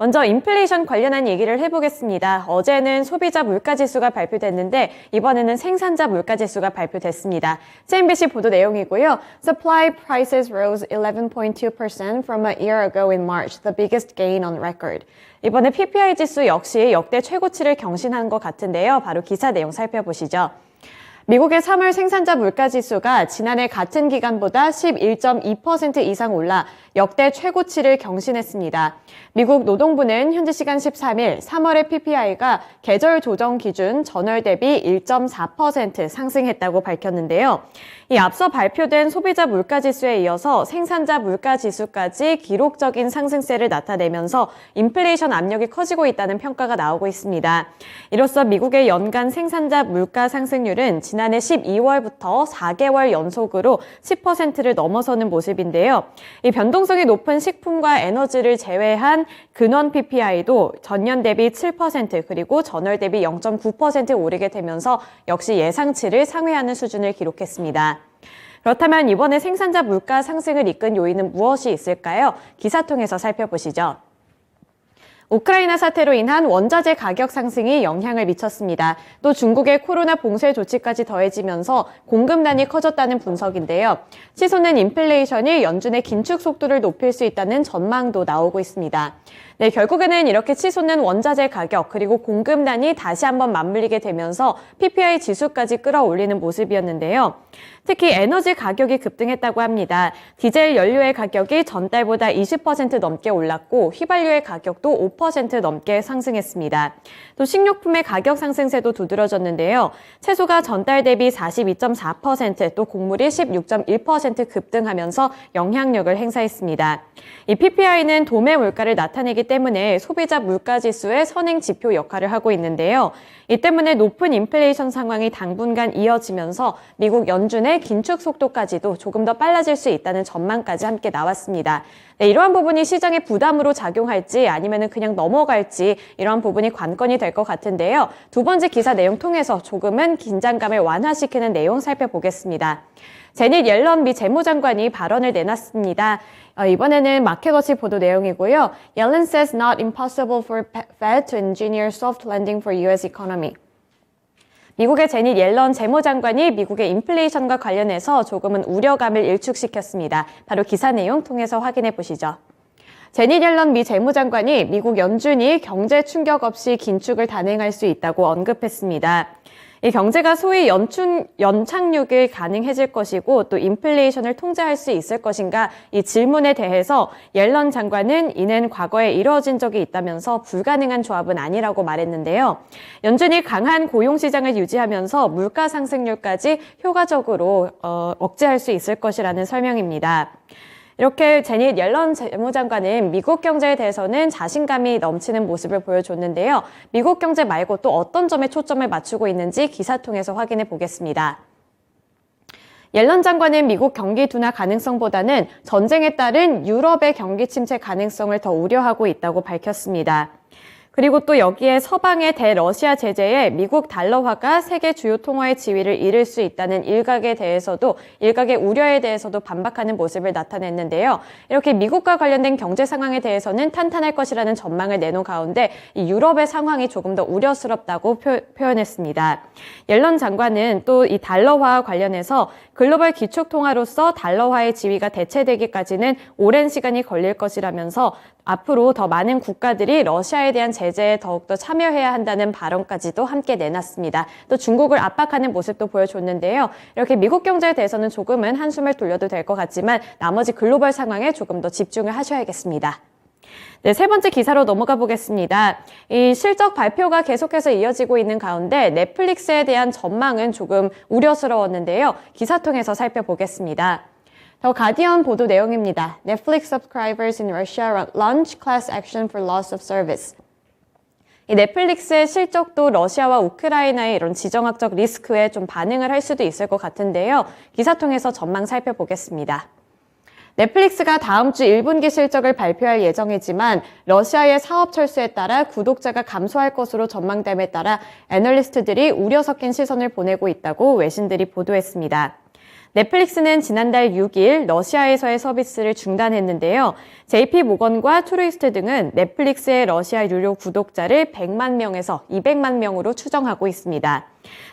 먼저 인플레이션 관련한 얘기를 해보겠습니다. 어제는 소비자 물가지수가 발표됐는데 이번에는 생산자 물가지수가 발표됐습니다. CNBC 보도 내용이고요. Supply prices rose 11.2% from a year ago in March, the biggest gain on record. 이번에 PPI 지수 역시 역대 최고치를 경신한 것 같은데요. 바로 기사 내용 살펴보시죠. 미국의 3월 생산자 물가지수가 지난해 같은 기간보다 11.2% 이상 올라 역대 최고치를 경신했습니다. 미국 노동부는 현지 시간 13일 3월의 PPI가 계절 조정 기준 전월 대비 1.4% 상승했다고 밝혔는데요. 이 앞서 발표된 소비자 물가지수에 이어서 생산자 물가지수까지 기록적인 상승세를 나타내면서 인플레이션 압력이 커지고 있다는 평가가 나오고 있습니다. 이로써 미국의 연간 생산자 물가 상승률은 지난해 12월부터 4개월 연속으로 10%를 넘어서는 모습인데요. 이 변동성이 높은 식품과 에너지를 제외한 근원 PPI도 전년 대비 7% 그리고 전월 대비 0.9% 오르게 되면서 역시 예상치를 상회하는 수준을 기록했습니다. 그렇다면 이번에 생산자 물가 상승을 이끈 요인은 무엇이 있을까요? 기사 통해서 살펴보시죠. 우크라이나 사태로 인한 원자재 가격 상승이 영향을 미쳤습니다. 또 중국의 코로나 봉쇄 조치까지 더해지면서 공급난이 커졌다는 분석인데요. 치솟는 인플레이션이 연준의 긴축 속도를 높일 수 있다는 전망도 나오고 있습니다. 네, 결국에는 이렇게 치솟는 원자재 가격 그리고 공급난이 다시 한번 맞물리게 되면서 PPI 지수까지 끌어올리는 모습이었는데요. 특히 에너지 가격이 급등했다고 합니다. 디젤 연료의 가격이 전달보다 20% 넘게 올랐고 휘발유의 가격도 5% 넘게 상승했습니다. 또 식료품의 가격 상승세도 두드러졌는데요. 채소가 전달 대비 42.4%, 또 곡물이 16.1% 급등하면서 영향력을 행사했습니다. 이 PPI는 도매 물가를 나타내기 때문에 소비자 물가지수의 선행 지표 역할을 하고 있는데요. 이 때문에 높은 인플레이션 상황이 당분간 이어지면서 미국 연준의 긴축 속도까지도 조금 더 빨라질 수 있다는 전망까지 함께 나왔습니다. 네, 이러한 부분이 시장에 부담으로 작용할지 아니면 그냥 넘어갈지 이러한 부분이 관건이 될 것 같은데요. 두 번째 기사 내용 통해서 조금은 긴장감을 완화시키는 내용 살펴보겠습니다. 제닛 옐런 미 재무장관이 발언을 내놨습니다. 이번에는 마켓워치 보도 내용이고요. Yellen says not impossible for Fed to engineer soft landing for U.S. economy. 미국의 제닛 옐런 재무장관이 미국의 인플레이션과 관련해서 조금은 우려감을 일축시켰습니다. 바로 기사 내용 통해서 확인해 보시죠. 제닛 옐런 미 재무장관이 미국 연준이 경제 충격 없이 긴축을 단행할 수 있다고 언급했습니다. 이 경제가 소위 연착륙이 가능해질 것이고 또 인플레이션을 통제할 수 있을 것인가 이 질문에 대해서 옐런 장관은 이는 과거에 이루어진 적이 있다면서 불가능한 조합은 아니라고 말했는데요. 연준이 강한 고용시장을 유지하면서 물가 상승률까지 효과적으로 억제할 수 있을 것이라는 설명입니다. 이렇게 제닛 옐런 재무장관은 미국 경제에 대해서는 자신감이 넘치는 모습을 보여줬는데요. 미국 경제 말고 또 어떤 점에 초점을 맞추고 있는지 기사 통해서 확인해 보겠습니다. 옐런 장관은 미국 경기 둔화 가능성보다는 전쟁에 따른 유럽의 경기 침체 가능성을 더 우려하고 있다고 밝혔습니다. 그리고 또 여기에 서방의 대러시아 제재에 미국 달러화가 세계 주요 통화의 지위를 잃을 수 있다는 일각의 우려에 대해서도 반박하는 모습을 나타냈는데요. 이렇게 미국과 관련된 경제 상황에 대해서는 탄탄할 것이라는 전망을 내놓은 가운데 이 유럽의 상황이 조금 더 우려스럽다고 표현했습니다. 옐런 장관은 또 이 달러화와 관련해서 글로벌 기축통화로서 달러화의 지위가 대체되기까지는 오랜 시간이 걸릴 것이라면서 앞으로 더 많은 국가들이 러시아에 대한 제재에 더욱더 참여해야 한다는 발언까지도 함께 내놨습니다. 또 중국을 압박하는 모습도 보여줬는데요. 이렇게 미국 경제에 대해서는 조금은 한숨을 돌려도 될 것 같지만 나머지 글로벌 상황에 조금 더 집중을 하셔야겠습니다. 네, 세 번째 기사로 넘어가 보겠습니다. 이 실적 발표가 계속해서 이어지고 있는 가운데 넷플릭스에 대한 전망은 조금 우려스러웠는데요. 기사 통해서 살펴보겠습니다. 더 가디언 보도 내용입니다. Netflix subscribers in Russia launch class action for loss of service. 이 넷플릭스의 실적도 러시아와 우크라이나의 이런 지정학적 리스크에 좀 반응을 할 수도 있을 것 같은데요. 기사 통해서 전망 살펴보겠습니다. 넷플릭스가 다음 주 1분기 실적을 발표할 예정이지만 러시아의 사업 철수에 따라 구독자가 감소할 것으로 전망됨에 따라 애널리스트들이 우려 섞인 시선을 보내고 있다고 외신들이 보도했습니다. 넷플릭스는 지난달 6일 러시아에서의 서비스를 중단했는데요. JP모건과 트루이스트 등은 넷플릭스의 러시아 유료 구독자를 100만 명에서 200만 명으로 추정하고 있습니다.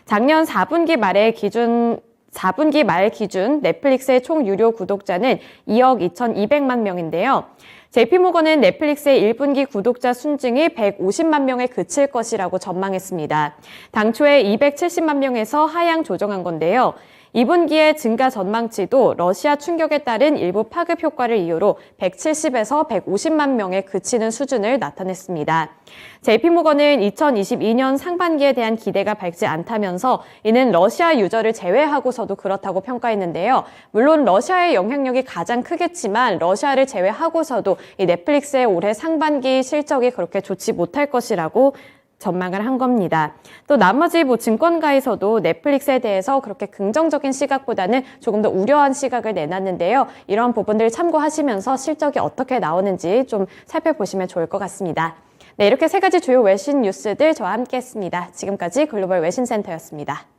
작년 4분기 말 기준 넷플릭스의 총 유료 구독자는 2억 2,200만 명인데요. JP모건은 넷플릭스의 1분기 구독자 순증이 150만 명에 그칠 것이라고 전망했습니다. 당초에 270만 명에서 하향 조정한 건데요. 2분기의 증가 전망치도 러시아 충격에 따른 일부 파급 효과를 이유로 170에서 150만 명에 그치는 수준을 나타냈습니다. JP모건은 2022년 상반기에 대한 기대가 밝지 않다면서 이는 러시아 유저를 제외하고서도 그렇다고 평가했는데요. 물론 러시아의 영향력이 가장 크겠지만 러시아를 제외하고서도 이 넷플릭스의 올해 상반기 실적이 그렇게 좋지 못할 것이라고 전망을 한 겁니다. 또 나머지 증권가에서도 넷플릭스에 대해서 그렇게 긍정적인 시각보다는 조금 더 우려한 시각을 내놨는데요. 이런 부분들 참고하시면서 실적이 어떻게 나오는지 좀 살펴보시면 좋을 것 같습니다. 네, 이렇게 세 가지 주요 외신 뉴스들 저와 함께 했습니다. 지금까지 글로벌 외신센터였습니다.